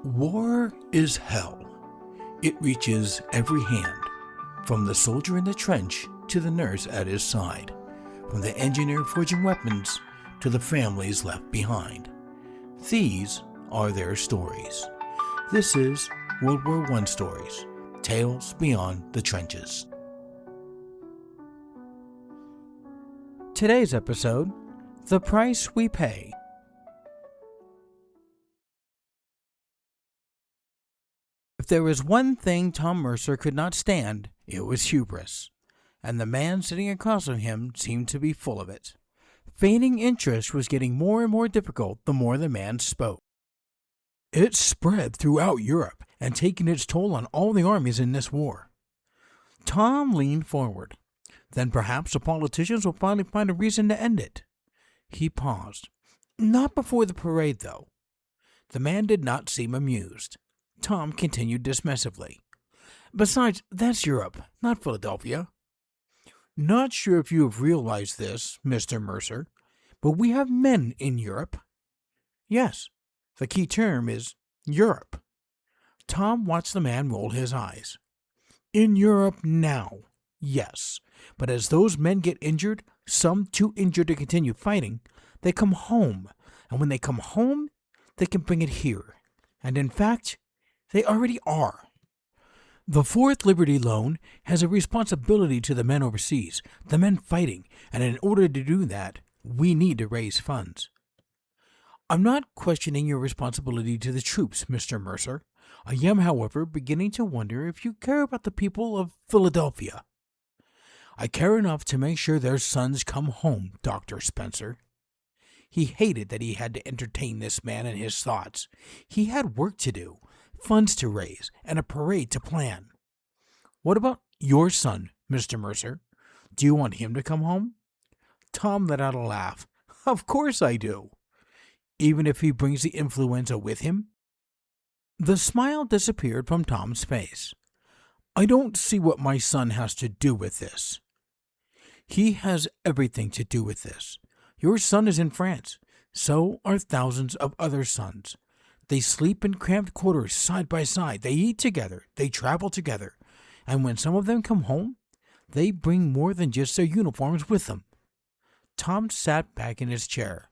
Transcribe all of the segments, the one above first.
War is hell. It reaches every hand, from the soldier in the trench to the nurse at his side, from the engineer forging weapons to the families left behind. These are their stories. This is World War I Stories, Tales Beyond the Trenches. Today's episode, The Price We Pay. If there was one thing Tom Mercer could not stand, it was hubris, and the man sitting across from him seemed to be full of it. Feigning interest was getting more and more difficult the more the man spoke. It's spread throughout Europe and taken its toll on all the armies in this war. Tom leaned forward. Then perhaps the politicians will finally find a reason to end it. He paused. Not before the parade, though. The man did not seem amused. Tom continued dismissively. Besides, that's Europe, not Philadelphia. Not sure if you have realized this, Mr. Mercer, but we have men in Europe. Yes, the key term is Europe. Tom watched the man roll his eyes. In Europe now, yes, but as those men get injured, some too injured to continue fighting, they come home, and when they come home, they can bring it here. And in fact, they already are. The Fourth Liberty Loan has a responsibility to the men overseas, the men fighting, and in order to do that, we need to raise funds. I'm not questioning your responsibility to the troops, Mr. Mercer. I am, however, beginning to wonder if you care about the people of Philadelphia. I care enough to make sure their sons come home, Dr. Spencer. He hated that he had to entertain this man in his thoughts. He had work to do, funds to raise, and a parade to plan. What about your son, Mr. Mercer? Do you want him to come home? Tom let out a laugh. Of course I do. Even if he brings the influenza with him? The smile disappeared from Tom's face. I don't see what my son has to do with this. He has everything to do with this. Your son is in France. So are thousands of other sons. They sleep in cramped quarters side by side. They eat together. They travel together. And when some of them come home, they bring more than just their uniforms with them. Tom sat back in his chair.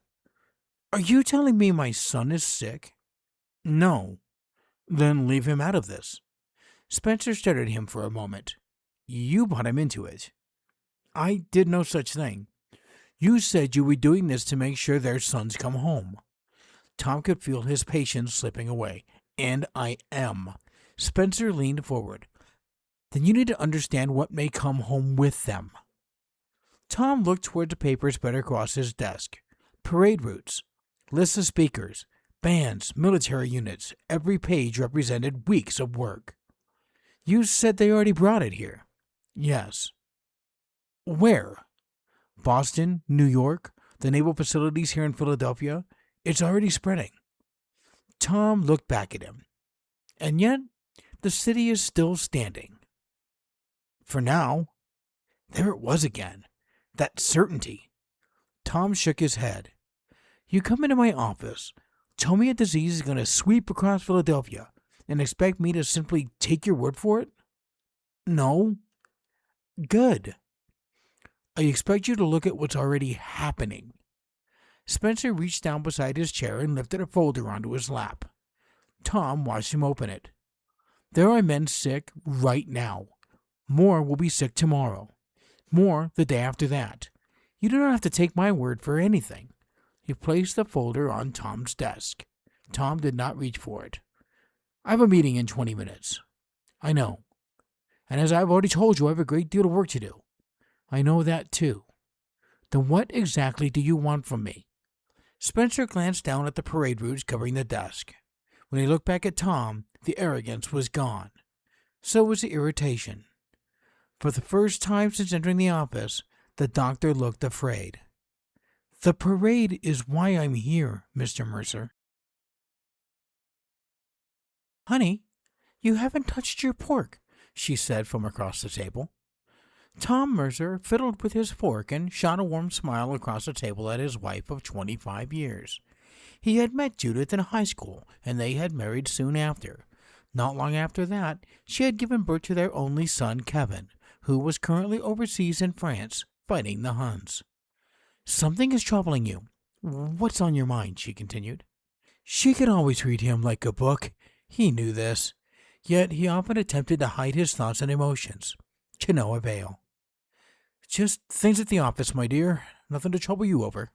Are you telling me my son is sick? No. Then leave him out of this. Spencer stared at him for a moment. You brought him into it. I did no such thing. You said you were doing this to make sure their sons come home. Tom could feel his patience slipping away. And I am. Spencer leaned forward. Then you need to understand what may come home with them. Tom looked toward the papers spread across his desk. Parade routes, lists of speakers, bands, military units. Every page represented weeks of work. You said they already brought it here. Yes. Where? Boston, New York, the naval facilities here in Philadelphia. It's already spreading. Tom looked back at him. And yet, the city is still standing. For now. There it was again. That certainty. Tom shook his head. You come into my office, tell me a disease is going to sweep across Philadelphia, and expect me to simply take your word for it? No. Good. I expect you to look at what's already happening. Spencer reached down beside his chair and lifted a folder onto his lap. Tom watched him open it. There are men sick right now. More will be sick tomorrow. More the day after that. You do not have to take my word for anything. He placed the folder on Tom's desk. Tom did not reach for it. I have a meeting in 20 minutes. I know. And as I've already told you, I have a great deal of work to do. I know that too. Then what exactly do you want from me? Spencer glanced down at the parade routes covering the desk. When he looked back at Tom, the arrogance was gone. So was the irritation. For the first time since entering the office, the doctor looked afraid. The parade is why I'm here, Mr. Mercer. Honey, you haven't touched your pork, she said from across the table. Tom Mercer fiddled with his fork and shot a warm smile across the table at his wife of 25 years. He had met Judith in high school, and they had married soon after. Not long after that, she had given birth to their only son, Kevin, who was currently overseas in France, fighting the Huns. "Something is troubling you. What's on your mind?" she continued. She could always read him like a book. He knew this. Yet he often attempted to hide his thoughts and emotions. To no avail. "Just things at the office, my dear. Nothing to trouble you over."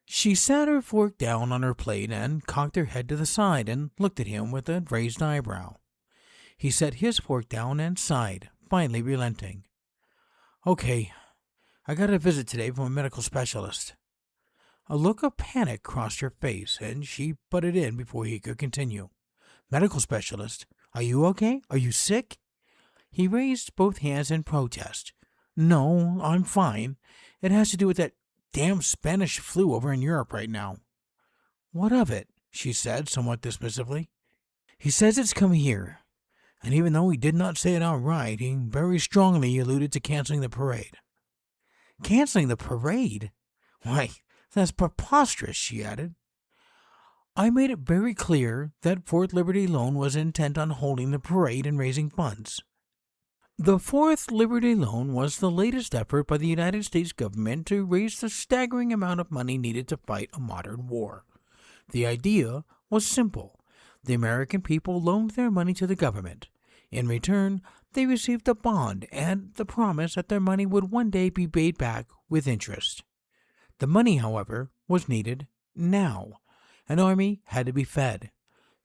She sat her fork down on her plate and cocked her head to the side and looked at him with a raised eyebrow. He set his fork down and sighed, finally relenting. "Okay, I got a visit today from a medical specialist." A look of panic crossed her face, and she butted in before he could continue. "Medical specialist? Are you okay? Are you sick?" He raised both hands in protest. "No, I'm fine. It has to do with that damn Spanish flu over in Europe right now." "What of it?" she said, somewhat dismissively. "He says it's come here, and even though he did not say it outright, he very strongly alluded to canceling the parade." "Canceling the parade? Why, that's preposterous," she added. "I made it very clear that Fort Liberty Loan was intent on holding the parade and raising funds." The Fourth Liberty Loan was the latest effort by the United States government to raise the staggering amount of money needed to fight a modern war. The idea was simple. The American people loaned their money to the government. In return, they received a bond and the promise that their money would one day be paid back with interest. The money, however, was needed now. An army had to be fed.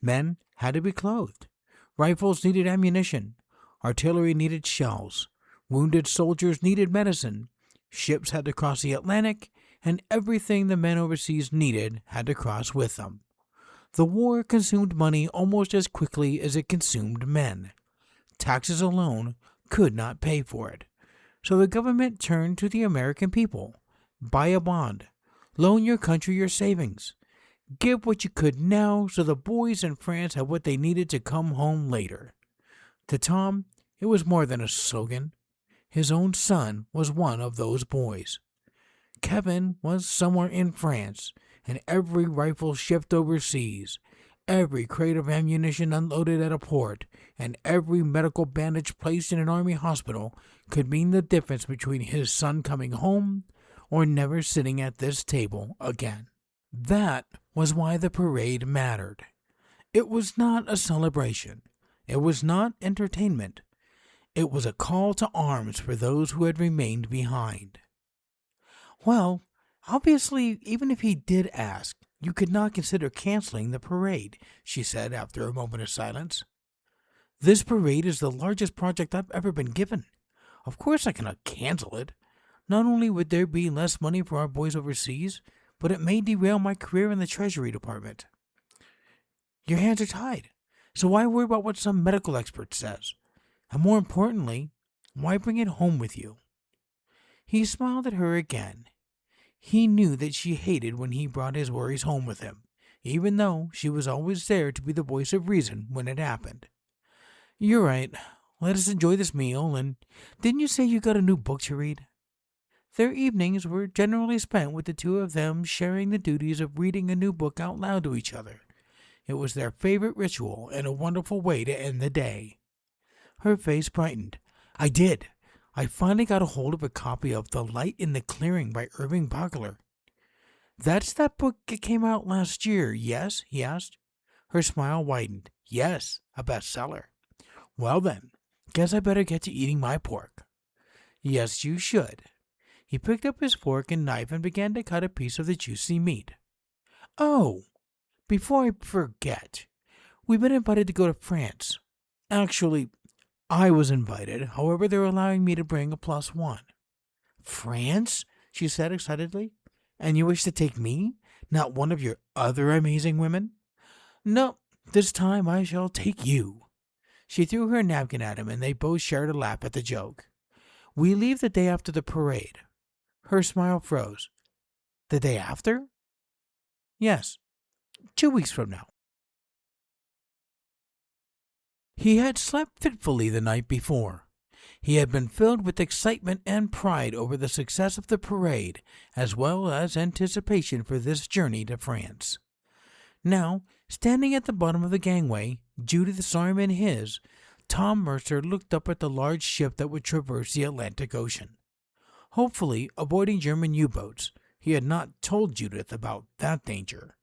Men had to be clothed. Rifles needed ammunition. Artillery needed shells. Wounded soldiers needed medicine. Ships had to cross the Atlantic, and everything the men overseas needed had to cross with them. The war consumed money almost as quickly as it consumed men. Taxes alone could not pay for it. So the government turned to the American people. Buy a bond. Loan your country your savings. Give what you could now so the boys in France had what they needed to come home later. To Tom, it was more than a slogan. His own son was one of those boys. Kevin was somewhere in France, and every rifle shipped overseas, every crate of ammunition unloaded at a port, and every medical bandage placed in an army hospital could mean the difference between his son coming home or never sitting at this table again. That was why the parade mattered. It was not a celebration. It was not entertainment. It was a call to arms for those who had remained behind. "Well, obviously, even if he did ask, you could not consider canceling the parade," she said after a moment of silence. "This parade is the largest project I've ever been given. Of course I cannot cancel it. Not only would there be less money for our boys overseas, but it may derail my career in the Treasury Department." "Your hands are tied. So why worry about what some medical expert says? And more importantly, why bring it home with you?" He smiled at her again. He knew that she hated when he brought his worries home with him, even though she was always there to be the voice of reason when it happened. "You're right. Let us enjoy this meal, and didn't you say you got a new book to read?" Their evenings were generally spent with the two of them sharing the duties of reading a new book out loud to each other. It was their favorite ritual and a wonderful way to end the day. Her face brightened. "I did. I finally got a hold of a copy of The Light in the Clearing by Irving Bachler." "That's that book that came out last year, yes?" he asked. Her smile widened. "Yes, a bestseller." "Well then, guess I better get to eating my pork." "Yes, you should." He picked up his fork and knife and began to cut a piece of the juicy meat. "Oh, before I forget, we've been invited to go to France. Actually, I was invited. However, they're allowing me to bring a +1. "France?" she said excitedly. "And you wish to take me, not one of your other amazing women?" "No, this time I shall take you." She threw her napkin at him, and they both shared a laugh at the joke. "We leave the day after the parade." Her smile froze. "The day after?" "Yes, 2 weeks from now." He had slept fitfully the night before. He had been filled with excitement and pride over the success of the parade, as well as anticipation for this journey to France. Now, standing at the bottom of the gangway, Judith's arm in his, Tom Mercer looked up at the large ship that would traverse the Atlantic Ocean. Hopefully, avoiding German U-boats, he had not told Judith about that danger.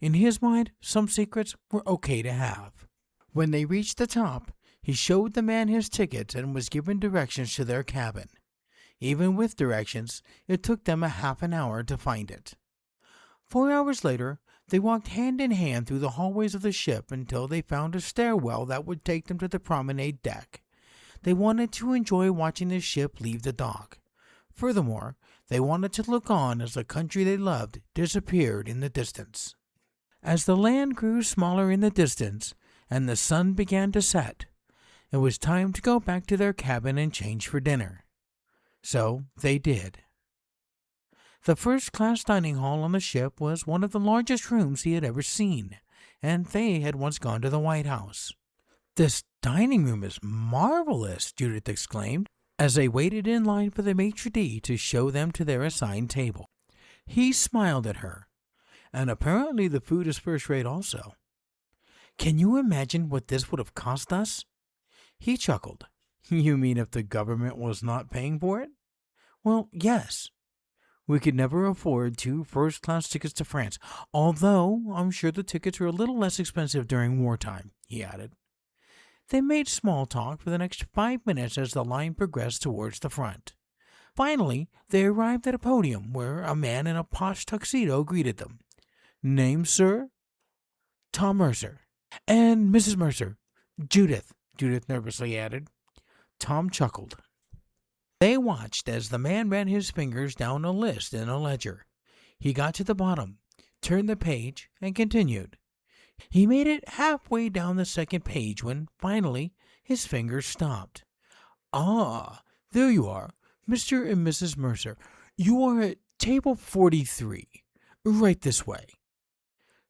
In his mind, some secrets were okay to have. When they reached the top, he showed the man his tickets and was given directions to their cabin. Even with directions, it took them a half an hour to find it. 4 hours later, they walked hand in hand through the hallways of the ship until they found a stairwell that would take them to the promenade deck. They wanted to enjoy watching the ship leave the dock. Furthermore, they wanted to look on as the country they loved disappeared in the distance. As the land grew smaller in the distance and the sun began to set, it was time to go back to their cabin and change for dinner. So they did. The first-class dining hall on the ship was one of the largest rooms he had ever seen, and they had once gone to the White House. "This dining room is marvelous," Judith exclaimed, as they waited in line for the maitre d' to show them to their assigned table. He smiled at her. "And apparently the food is first-rate also. Can you imagine what this would have cost us?" He chuckled. "You mean if the government was not paying for it?" "Well, yes. We could never afford 2 first-class tickets to France, although I'm sure the tickets are a little less expensive during wartime," he added. They made small talk for the next 5 minutes as the line progressed towards the front. Finally, they arrived at a podium where a man in a posh tuxedo greeted them. "Name, sir?" "Tom Mercer." "And Mrs. Mercer?" "Judith," Judith nervously added. Tom chuckled. They watched as the man ran his fingers down a list in a ledger. He got to the bottom, turned the page, and continued. He made it halfway down the second page when, finally, his fingers stopped. "Ah, there you are, Mr. and Mrs. Mercer. You are at table 43. Right this way."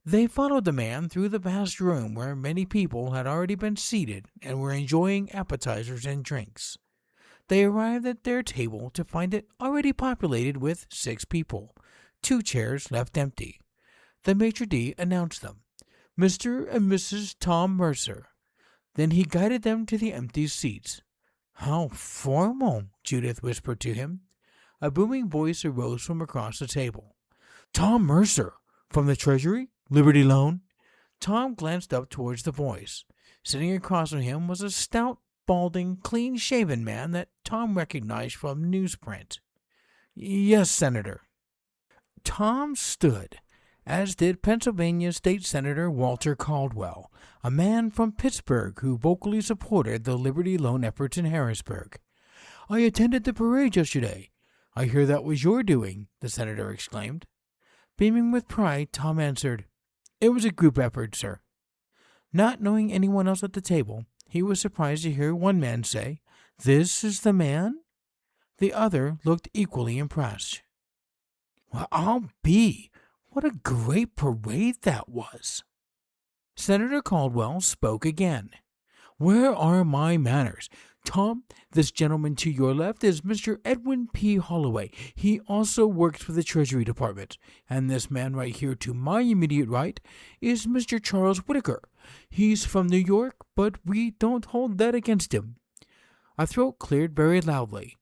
They followed the man through the vast room where many people had already been seated and were enjoying appetizers and drinks. They arrived at their table to find it already populated with 6 people, 2 chairs left empty. The maitre d' announced them. "Mr. and Mrs. Tom Mercer." Then he guided them to the empty seats. "How formal," Judith whispered to him. A booming voice arose from across the table. "Tom Mercer, from the Treasury? Liberty Loan?" Tom glanced up towards the voice. Sitting across from him was a stout, balding, clean-shaven man that Tom recognized from newsprint. "Yes, Senator." Tom stood, as did Pennsylvania State Senator Walter Caldwell, a man from Pittsburgh who vocally supported the Liberty Loan efforts in Harrisburg. "I attended the parade yesterday. I hear that was your doing," the senator exclaimed. Beaming with pride, Tom answered, "It was a group effort, sir." Not knowing anyone else at the table, he was surprised to hear one man say, "This is the man?" The other looked equally impressed. "Well, I'll be. What a great parade that was." Senator Caldwell spoke again. "Where are my manners? Tom, this gentleman to your left is Mr. Edwin P. Holloway. He also works for the Treasury Department. And this man right here to my immediate right is Mr. Charles Whitaker. He's from New York, but we don't hold that against him." A throat cleared very loudly.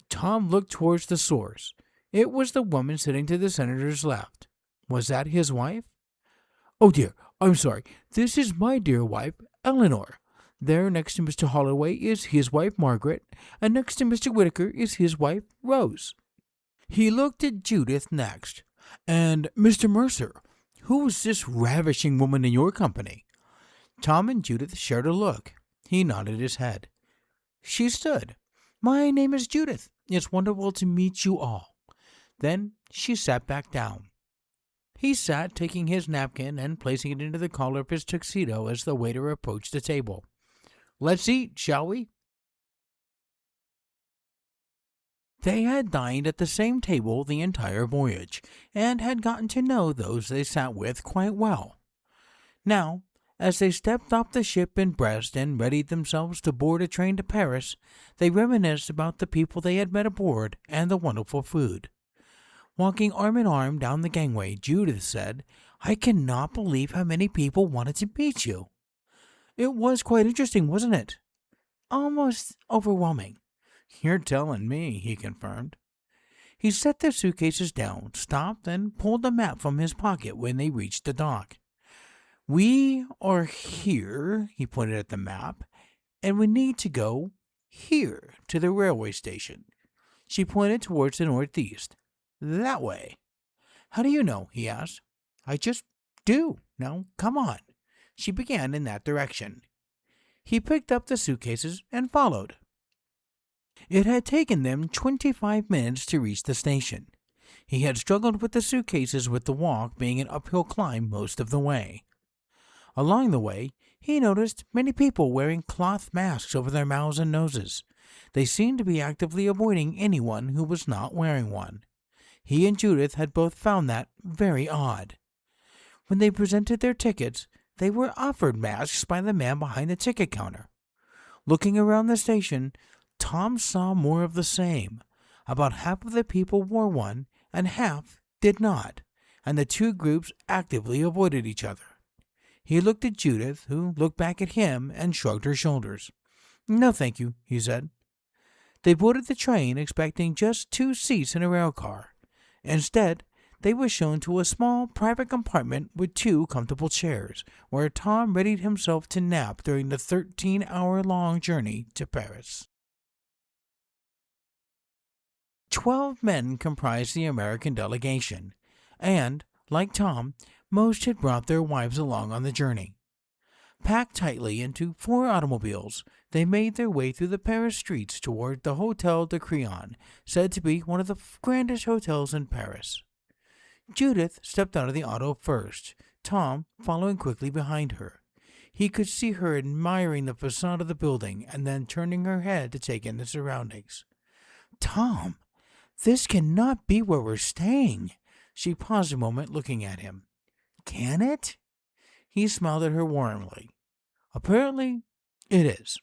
Tom looked towards the source. It was the woman sitting to the senator's left. Was that his wife? "Oh dear, I'm sorry. This is my dear wife, Eleanor. There next to Mr. Holloway is his wife, Margaret, and next to Mr. Whitaker is his wife, Rose." He looked at Judith next. "And Mr. Mercer, who is this ravishing woman in your company?" Tom and Judith shared a look. He nodded his head. She stood. "My name is Judith. It's wonderful to meet you all." Then she sat back down. He sat, taking his napkin and placing it into the collar of his tuxedo as the waiter approached the table. "Let's eat, shall we?" They had dined at the same table the entire voyage, and had gotten to know those they sat with quite well. Now, as they stepped off the ship in Brest and readied themselves to board a train to Paris, they reminisced about the people they had met aboard and the wonderful food. Walking arm in arm down the gangway, Judith said, I cannot believe how many people wanted to meet you. It was quite interesting, wasn't it? Almost overwhelming. You're telling me, he confirmed. He set their suitcases down, stopped, and pulled a map from his pocket when they reached the dock. We are here, he pointed at the map, and we need to go here to the railway station. She pointed towards the northeast. That way. How do you know? He asked. I just do. Now, come on. She began in that direction. He picked up the suitcases and followed. It had taken them 25 minutes to reach the station. He had struggled with the suitcases, with the walk being an uphill climb most of the way. Along the way, he noticed many people wearing cloth masks over their mouths and noses. They seemed to be actively avoiding anyone who was not wearing one. He and Judith had both found that very odd. When they presented their tickets, they were offered masks by the man behind the ticket counter. Looking around the station, Tom saw more of the same. About half of the people wore one, and half did not, and the two groups actively avoided each other. He looked at Judith, who looked back at him and shrugged her shoulders. No, thank you, he said. They boarded the train expecting just 2 seats in a rail car. Instead, they were shown to a small private compartment with 2 comfortable chairs, where Tom readied himself to nap during the 13-hour-long journey to Paris. 12 men comprised the American delegation, and, like Tom, most had brought their wives along on the journey. Packed tightly into 4 automobiles, they made their way through the Paris streets toward the Hotel de Crillon, said to be one of the grandest hotels in Paris. Judith stepped out of the auto first, Tom following quickly behind her. He could see her admiring the facade of the building and then turning her head to take in the surroundings. Tom, this cannot be where we're staying. She paused a moment, looking at him. Can it? He smiled at her warmly. Apparently, it is.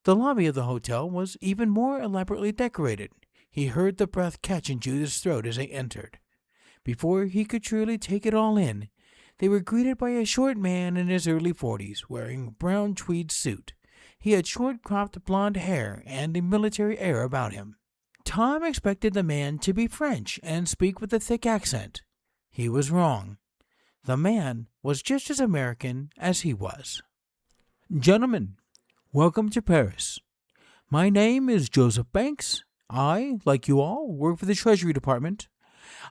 The lobby of the hotel was even more elaborately decorated. He heard the breath catch in Judith's throat as they entered. Before he could truly take it all in, they were greeted by a short man in his early 40s, wearing a brown tweed suit. He had short-cropped blonde hair and a military air about him. Tom expected the man to be French and speak with a thick accent. He was wrong. The man was just as American as he was. Gentlemen, welcome to Paris. My name is Joseph Banks. I, like you all, work for the Treasury Department.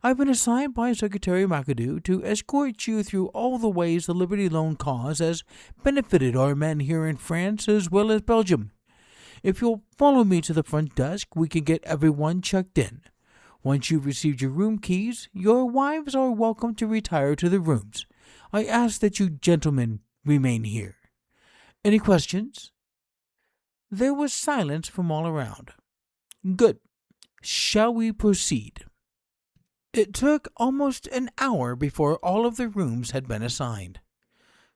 I've been assigned by Secretary McAdoo to escort you through all the ways the Liberty Loan cause has benefited our men here in France as well as Belgium. If you'll follow me to the front desk, we can get everyone checked in. Once you've received your room keys, your wives are welcome to retire to their rooms. I ask that you gentlemen remain here. Any questions? There was silence from all around. Good. Shall we proceed? It took almost an hour before all of the rooms had been assigned.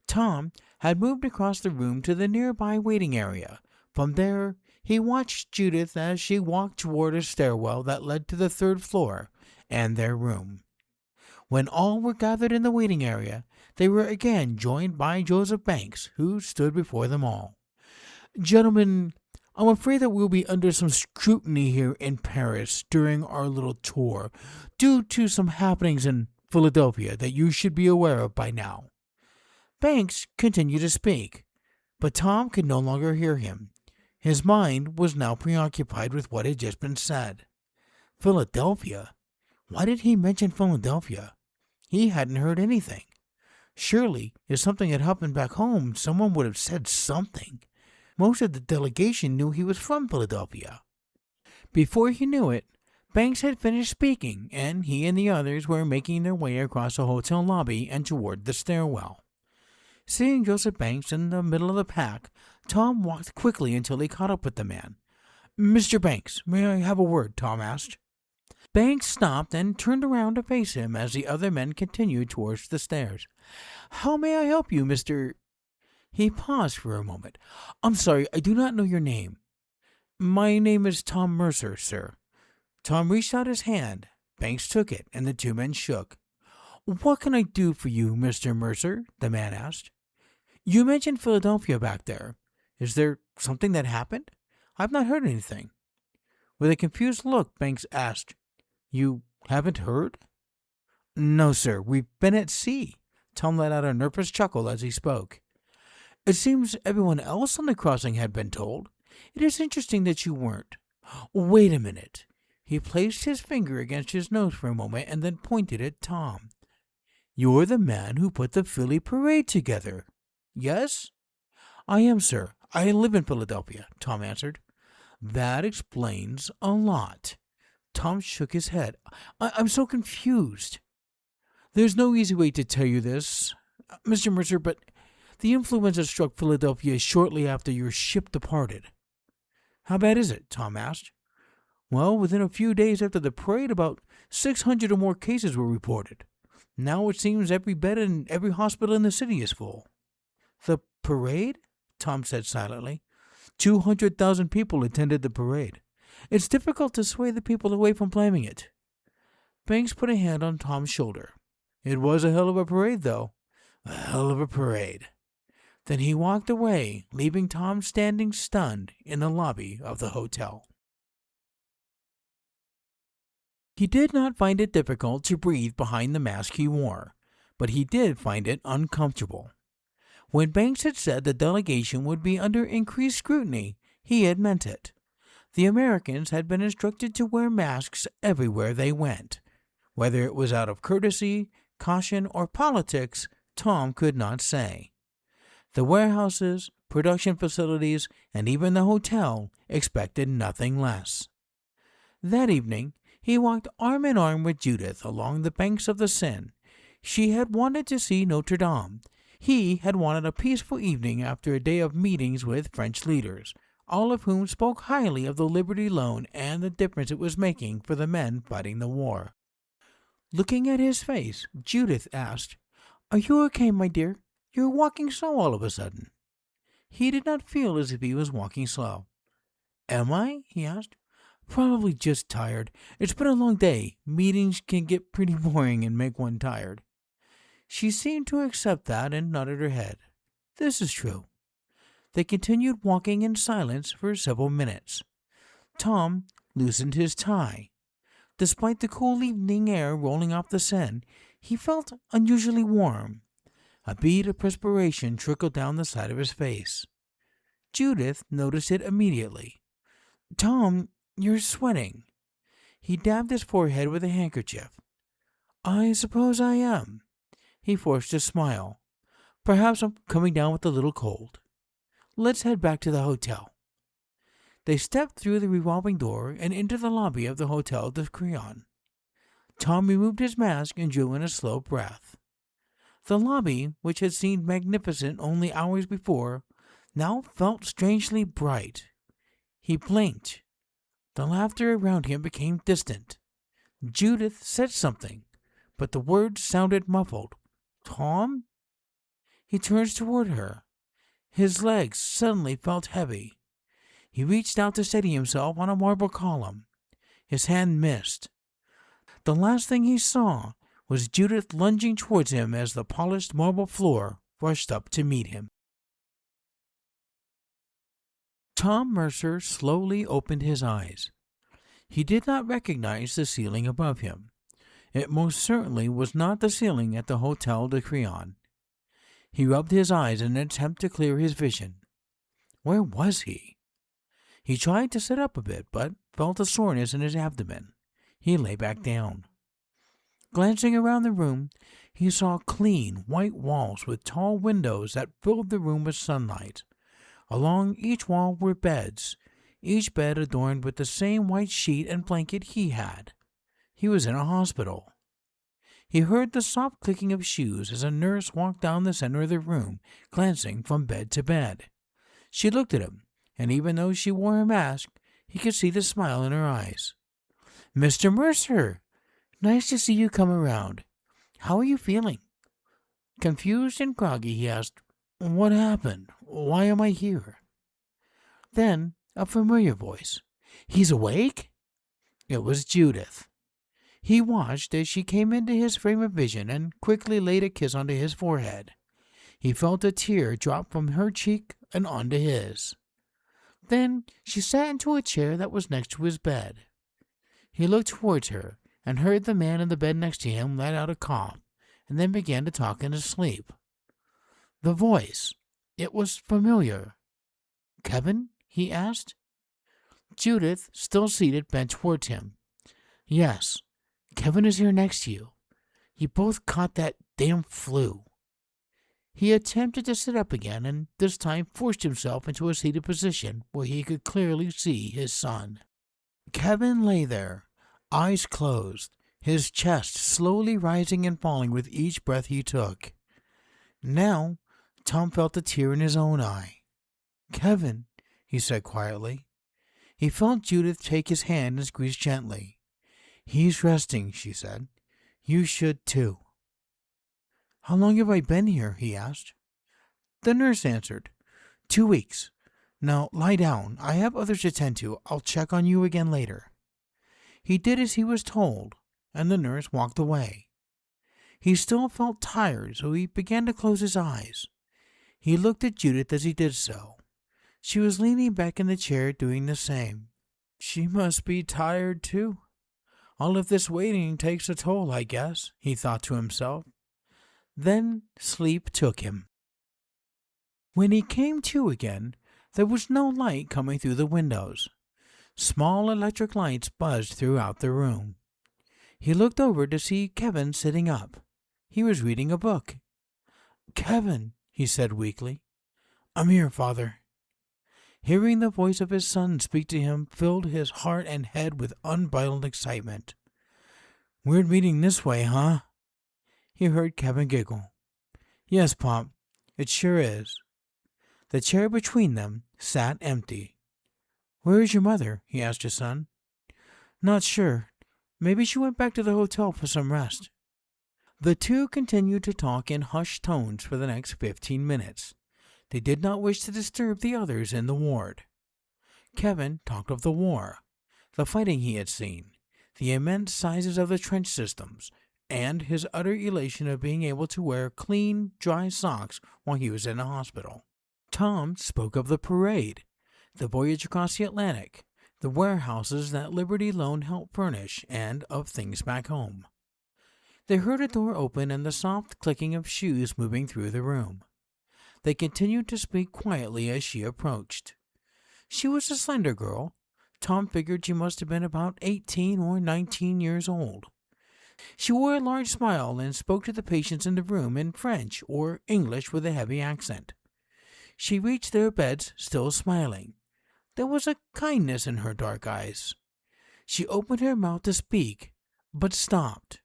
Tom had moved across the room to the nearby waiting area. From there, he watched Judith as she walked toward a stairwell that led to the 3rd floor and their room. When all were gathered in the waiting area, they were again joined by Joseph Banks, who stood before them all. Gentlemen, I'm afraid that we'll be under some scrutiny here in Paris during our little tour, due to some happenings in Philadelphia that you should be aware of by now. Banks continued to speak, but Tom could no longer hear him. His mind was now preoccupied with what had just been said. Philadelphia? Why did he mention Philadelphia? He hadn't heard anything. Surely, if something had happened back home, someone would have said something. Most of the delegation knew he was from Philadelphia. Before he knew it, Banks had finished speaking, and he and the others were making their way across the hotel lobby and toward the stairwell. Seeing Joseph Banks in the middle of the pack, Tom walked quickly until he caught up with the man. Mr. Banks, may I have a word? Tom asked. Banks stopped and turned around to face him as the other men continued towards the stairs. How may I help you, Mr. He paused for a moment. I'm sorry, I do not know your name. My name is Tom Mercer, sir. Tom reached out his hand. Banks took it, and the 2 men shook. "What can I do for you, Mr. Mercer?" the man asked. "You mentioned Philadelphia back there. Is there something that happened? I've not heard anything." With a confused look, Banks asked, "You haven't heard?" "No, sir. We've been at sea." Tom let out a nervous chuckle as he spoke. "It seems everyone else on the crossing had been told. It is interesting that you weren't. Wait a minute." He placed his finger against his nose for a moment and then pointed at Tom. "You're the man who put the Philly parade together. Yes?" "I am, sir. I live in Philadelphia," Tom answered. "That explains a lot." Tom shook his head. I'm so confused." "There's no easy way to tell you this, Mr. Mercer, but the influenza struck Philadelphia shortly after your ship departed." "How bad is it?" Tom asked. "Well, within a few days after the parade, about 600 or more cases were reported. Now it seems every bed in every hospital in the city is full." "The parade?" Tom said silently. 200,000 people attended the parade. It's difficult to sway the people away from blaming it." Banks put a hand on Tom's shoulder. "It was a hell of a parade, though. A hell of a parade." Then he walked away, leaving Tom standing stunned in the lobby of the hotel. He did not find it difficult to breathe behind the mask he wore, but he did find it uncomfortable. When Banks had said the delegation would be under increased scrutiny, he had meant it. The Americans had been instructed to wear masks everywhere they went. Whether it was out of courtesy, caution, or politics, Tom could not say. The warehouses, production facilities, and even the hotel expected nothing less. That evening, he walked arm in arm with Judith along the banks of the Seine. She had wanted to see Notre Dame. He had wanted a peaceful evening after a day of meetings with French leaders, all of whom spoke highly of the Liberty Loan and the difference it was making for the men fighting the war. Looking at his face, Judith asked, "Are you okay, my dear? You're walking slow all of a sudden." He did not feel as if he was walking slow. "Am I?" he asked. "Probably just tired. It's been a long day. Meetings can get pretty boring and make one tired." She seemed to accept that and nodded her head. "This is true." They continued walking in silence for several minutes. Tom loosened his tie. Despite the cool evening air rolling off the Seine, he felt unusually warm. A bead of perspiration trickled down the side of his face. Judith noticed it immediately. "Tom, you're sweating." He dabbed his forehead with a handkerchief. "I suppose I am." He forced a smile. "Perhaps I'm coming down with a little cold. Let's head back to the hotel." They stepped through the revolving door and into the lobby of the Hotel de Crillon. Tom removed his mask and drew in a slow breath. The lobby, which had seemed magnificent only hours before, now felt strangely bright. He blinked. The laughter around him became distant. Judith said something, but the words sounded muffled. "Tom?" He turns toward her. His legs suddenly felt heavy. He reached out to steady himself on a marble column. His hand missed. The last thing he saw was Judith lunging towards him as the polished marble floor rushed up to meet him. Tom Mercer slowly opened his eyes. He did not recognize the ceiling above him. It most certainly was not the ceiling at the Hotel de Crillon. He rubbed his eyes in an attempt to clear his vision. Where was he? He tried to sit up a bit, but felt a soreness in his abdomen. He lay back down. Glancing around the room, he saw clean, white walls with tall windows that filled the room with sunlight. Along each wall were beds, each bed adorned with the same white sheet and blanket he had. He was in a hospital. He heard the soft clicking of shoes as a nurse walked down the center of the room, glancing from bed to bed. She looked at him, and even though she wore a mask, he could see the smile in her eyes. "Mr. Mercer! Nice to see you come around. How are you feeling?" Confused and groggy, he asked, "What happened? Why am I here?" Then a familiar voice. "He's awake?" It was Judith. He watched as she came into his frame of vision and quickly laid a kiss onto his forehead. He felt a tear drop from her cheek and onto his. Then she sat into a chair that was next to his bed. He looked towards her and heard the man in the bed next to him let out a cough and then began to talk in his sleep. The voice, it was familiar. "Kevin?" he asked. Judith, still seated, bent towards him. "Yes, Kevin is here next to you. You both caught that damn flu." He attempted to sit up again and this time forced himself into a seated position where he could clearly see his son. Kevin lay there, eyes closed, his chest slowly rising and falling with each breath he took. Now, Tom felt a tear in his own eye. "Kevin," he said quietly. He felt Judith take his hand and squeeze gently. "He's resting," she said. "You should too." "How long have I been here?" he asked. The nurse answered. 2 weeks. Now lie down. I have others to tend to. I'll check on you again later." He did as he was told, and the nurse walked away. He still felt tired, so he began to close his eyes. He looked at Judith as he did so. She was leaning back in the chair doing the same. She must be tired too. All of this waiting takes a toll, I guess, he thought to himself. Then sleep took him. When he came to again, there was no light coming through the windows. Small electric lights buzzed throughout the room. He looked over to see Kevin sitting up. He was reading a book. "Kevin," he said weakly. "I'm here, Father." Hearing the voice of his son speak to him filled his heart and head with unbridled excitement. "Weird meeting this way, huh?" He heard Kevin giggle. "Yes, Pop, it sure is." The chair between them sat empty. "Where is your mother?" he asked his son. "Not sure. Maybe she went back to the hotel for some rest." The two continued to talk in hushed tones for the next 15 minutes. They did not wish to disturb the others in the ward. Kevin talked of the war, the fighting he had seen, the immense sizes of the trench systems, and his utter elation of being able to wear clean, dry socks while he was in a hospital. Tom spoke of the parade, the voyage across the Atlantic, the warehouses that Liberty Loan helped furnish, and of things back home. They heard a door open and the soft clicking of shoes moving through the room. They continued to speak quietly as she approached. She was a slender girl. Tom figured she must have been about 18 or 19 years old. She wore a large smile and spoke to the patients in the room in French or English with a heavy accent. She reached their beds, still smiling. There was a kindness in her dark eyes. She opened her mouth to speak, but stopped.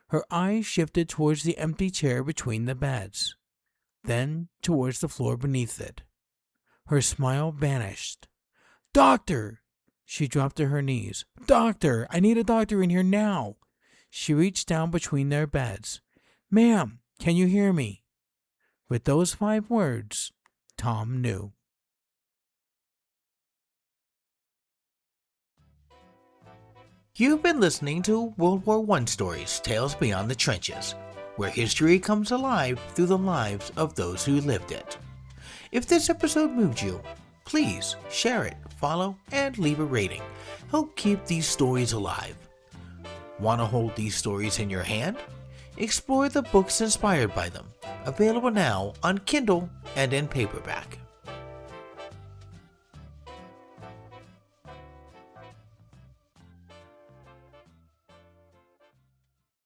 Her eyes shifted towards the empty chair between the beds, then towards the floor beneath it. Her smile vanished. "Doctor!" She dropped to her knees. "Doctor! I need a doctor in here now!" She reached down between their beds. "Ma'am, can you hear me?" With those 5 words, Tom knew. You've been listening to World War I Stories, Tales Beyond the Trenches, where history comes alive through the lives of those who lived it. If this episode moved you, please share it, follow, and leave a rating. Help keep these stories alive. Want to hold these stories in your hand? Explore the books inspired by them, available now on Kindle and in paperback.